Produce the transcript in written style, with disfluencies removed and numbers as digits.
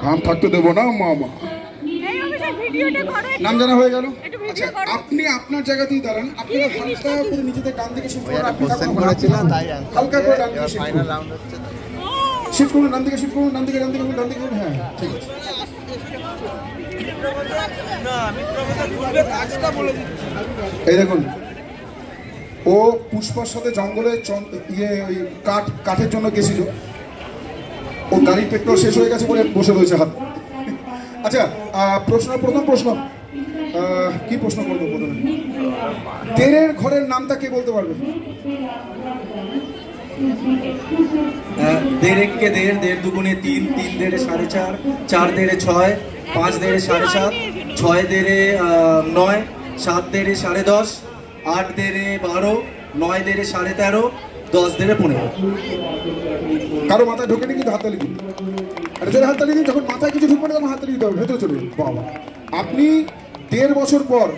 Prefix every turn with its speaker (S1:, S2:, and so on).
S1: হাম থাকতে দেবো না মামা। নাম জানা হয়ে গেল। আচ্ছা, আপনি আপনার জায়গাতেই দাঁড়ান। আপনারা হালকা করে নিজেদের ডান দিকে শিফট করুন। আপনি হালকা করে ডান দিকে শিফট করুন। শিফট করুন, ডান দিকে শিফট করুন, ডান দিকে ডান দিকে। হ্যাঁ, ঠিক আছে। এই দেখুন, ও পুষ্পার সাথে জঙ্গলে কাঠের জন্য গেছিল। ও গাড়ির পেট্রোল শেষ হয়ে গেছে বলে বসে রয়েছে হাত। আচ্ছা, প্রথম প্রশ্ন কি প্রশ্ন করবো প্রথমে? দেড়ের ঘরের নামটা কে বলতে পারবে?
S2: দেড় এককে দেড়, দেড় দুগুণে তিন, তিন দেড়ে 4.5, 4 দেড়ে 6, 5 দেড়ে 7.5, 6 দেড়ে 9, 7 দেড়ে 10.5, 8 দেড়ে 12, 9 দেড়ে 13.5, 10 দেড়ে 15।
S1: কারো মাথায় ঢোকেনি কিন্তু হাততালি দিন। আরে জোরে হাততালি দিন। যখন মাথায় কিছু ঢুকবে না তখন হাততালি দিতে হবে, ভেতরে চলে যাবে। বাবা, আপনি 1.5 বছর পর